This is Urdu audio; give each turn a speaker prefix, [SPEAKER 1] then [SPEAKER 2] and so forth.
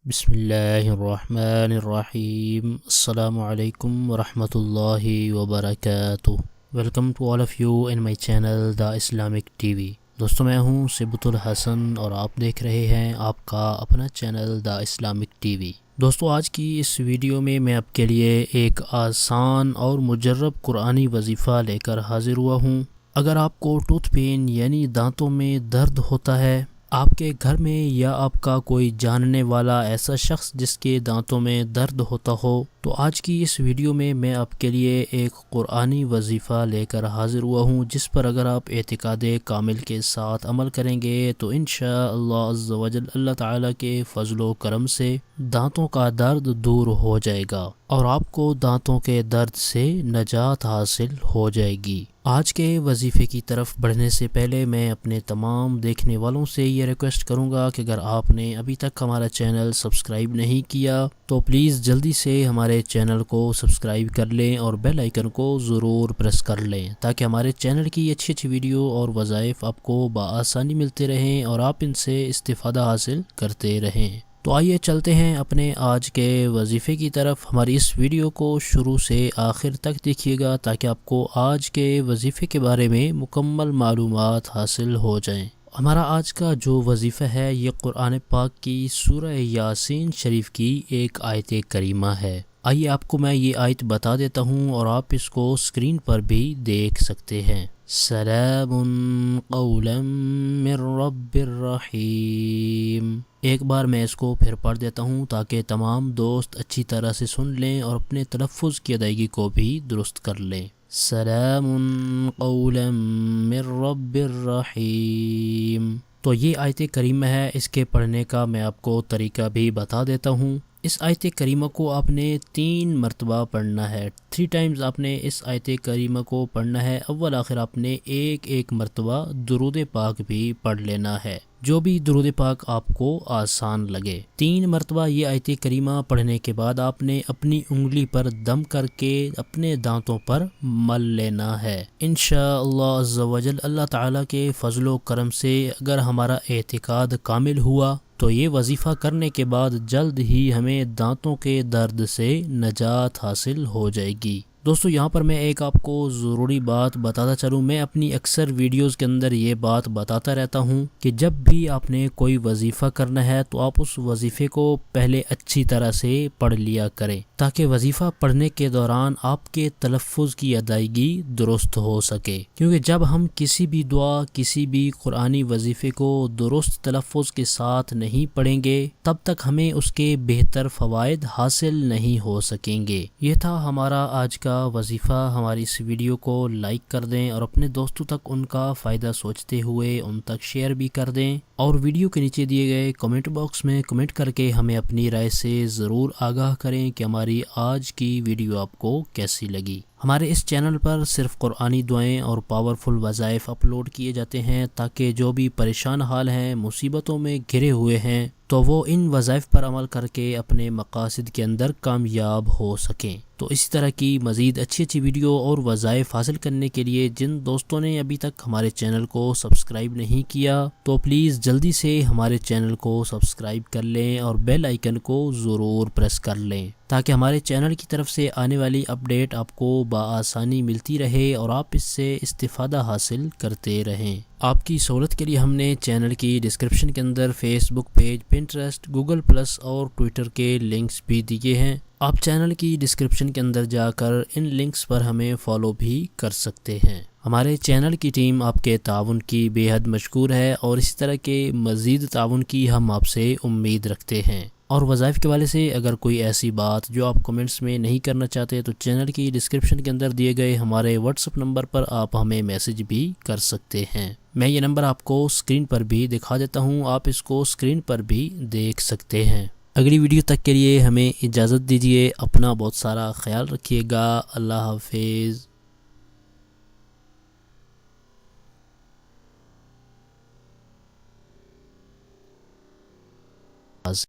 [SPEAKER 1] بسم اللہ الرحمن الرحیم السلام علیکم ورحمۃ اللہ وبرکاتہ۔ Welcome to all of you in my channel the Islamic TV. دوستو میں ہوں سبتulhassan اور آپ دیکھ رہے ہیں آپ کا اپنا channel the Islamic TV. دوستو آج کی اس ویڈیو میں آپ کے لیے ایک آسان اور مجرب قرآنی وظیفہ لے کر حاضر ہوا ہوں۔ اگر آپ کو ٹوتھ پین یعنی دانتوں میں درد ہوتا ہے، آپ کے گھر میں یا آپ کا کوئی جاننے والا ایسا شخص جس کے دانتوں میں درد ہوتا ہو، تو آج کی اس ویڈیو میں آپ کے لیے ایک قرآنی وظیفہ لے کر حاضر ہوا ہوں، جس پر اگر آپ اعتقاد کامل کے ساتھ عمل کریں گے تو انشاءاللہ عز و جل اللہ تعالیٰ کے فضل و کرم سے دانتوں کا درد دور ہو جائے گا اور آپ کو دانتوں کے درد سے نجات حاصل ہو جائے گی۔ آج کے وظیفے کی طرف بڑھنے سے پہلے میں اپنے تمام دیکھنے والوں سے یہ ریکویسٹ کروں گا کہ اگر آپ نے ابھی تک ہمارا چینل سبسکرائب نہیں کیا تو پلیز جلدی سے ہمارے چینل کو سبسکرائب کر لیں اور بیل آئیکن کو ضرور پریس کر لیں تاکہ ہمارے چینل کی اچھی ویڈیو اور وظائف آپ کو بآسانی ملتے رہیں اور آپ ان سے استفادہ حاصل کرتے رہیں۔ تو آئیے چلتے ہیں اپنے آج کے وظیفے کی طرف۔ ہماری اس ویڈیو کو شروع سے آخر تک دیکھیے گا تاکہ آپ کو آج کے وظیفے کے بارے میں مکمل معلومات حاصل ہو جائیں۔ ہمارا آج کا جو وظیفہ ہے یہ قرآن پاک کی سورہ یاسین شریف کی ایک آیت کریمہ ہے۔ آئیے آپ کو میں یہ آیت بتا دیتا ہوں اور آپ اس کو اسکرین پر بھی دیکھ سکتے ہیں۔ سلام قولا من رب الرحیم۔ ایک بار میں اس کو پھر پڑھ دیتا ہوں تاکہ تمام دوست اچھی طرح سے سن لیں اور اپنے تلفظ کی ادائیگی کو بھی درست کر لیں۔ سلام قولا من رب الرحیم۔ تو یہ آیت کریمہ ہے، اس کے پڑھنے کا میں آپ کو طریقہ بھی بتا دیتا ہوں۔ اس آیت کریمہ کو آپ نے 3 مرتبہ پڑھنا ہے، 3 ٹائمز آپ نے اس آیت کریمہ کو پڑھنا ہے۔ اول آخر آپ نے ایک مرتبہ درود پاک بھی پڑھ لینا ہے، جو بھی درود پاک آپ کو آسان لگے۔ 3 مرتبہ یہ آیت کریمہ پڑھنے کے بعد آپ نے اپنی انگلی پر دم کر کے اپنے دانتوں پر مل لینا ہے۔ انشاءاللہ عز و جل اللہ تعالیٰ کے فضل و کرم سے اگر ہمارا اعتقاد کامل ہوا تو یہ وظیفہ کرنے کے بعد جلد ہی ہمیں دانتوں کے درد سے نجات حاصل ہو جائے گی۔ دوستو یہاں پر میں ایک آپ کو ضروری بات بتاتا چلوں، میں اپنی اکثر ویڈیوز کے اندر یہ بات بتاتا رہتا ہوں کہ جب بھی آپ نے کوئی وظیفہ کرنا ہے تو آپ اس وظیفے کو پہلے اچھی طرح سے پڑھ لیا کریں تاکہ وظیفہ پڑھنے کے دوران آپ کے تلفظ کی ادائیگی درست ہو سکے، کیونکہ جب ہم کسی بھی دعا کسی بھی قرآنی وظیفے کو درست تلفظ کے ساتھ نہیں پڑھیں گے تب تک ہمیں اس کے بہتر فوائد حاصل نہیں ہو سکیں گے۔ یہ تھا ہمارا آج کا وظیفہ۔ ہماری اس ویڈیو کو لائک کر دیں اور اپنے دوستوں تک ان کا فائدہ سوچتے ہوئے ان تک شیئر بھی کر دیں، اور ویڈیو کے نیچے دیے گئے کمنٹ باکس میں کمنٹ کر کے ہمیں اپنی رائے سے ضرور آگاہ کریں کہ ہماری آج کی ویڈیو آپ کو کیسی لگی۔ ہمارے اس چینل پر صرف قرآنی دعائیں اور پاورفل وظائف اپلوڈ کیے جاتے ہیں تاکہ جو بھی پریشان حال ہیں، مصیبتوں میں گھرے ہوئے ہیں، تو وہ ان وظائف پر عمل کر کے اپنے مقاصد کے اندر کامیاب ہو سکیں۔ تو اسی طرح کی مزید اچھی ویڈیو اور وظائف حاصل کرنے کے لیے جن دوستوں نے ابھی تک ہمارے چینل کو سبسکرائب نہیں کیا تو پلیز جلدی سے ہمارے چینل کو سبسکرائب کر لیں اور بیل آئیکن کو ضرور پریس کر لیں تاکہ ہمارے چینل کی طرف سے آنے والی اپڈیٹ آپ کو بآسانی ملتی رہے اور آپ اس سے استفادہ حاصل کرتے رہیں۔ آپ کی سہولت کے لیے ہم نے چینل کی ڈسکرپشن کے اندر فیس بک پیج، پنٹریسٹ، گوگل پلس اور ٹویٹر کے لنکس بھی دیے ہیں۔ آپ چینل کی ڈسکرپشن کے اندر جا کر ان لنکس پر ہمیں فالو بھی کر سکتے ہیں۔ ہمارے چینل کی ٹیم آپ کے تعاون کی بے حد مشکور ہے اور اسی طرح کے مزید تعاون کی ہم آپ سے امید رکھتے ہیں۔ اور وظائف کے حوالے سے اگر کوئی ایسی بات جو آپ کمنٹس میں نہیں کرنا چاہتے تو چینل کی ڈسکرپشن کے اندر دیے گئے ہمارے واٹس ایپ نمبر پر آپ ہمیں میسج بھی کر سکتے ہیں۔ میں یہ نمبر آپ کو اسکرین پر بھی دکھا دیتا ہوں، آپ اس کو اسکرین پر بھی دیکھ سکتے ہیں۔ اگلی ویڈیو تک کے لیے ہمیں اجازت دیجیے، اپنا بہت سارا خیال رکھیے گا۔ اللہ حافظ۔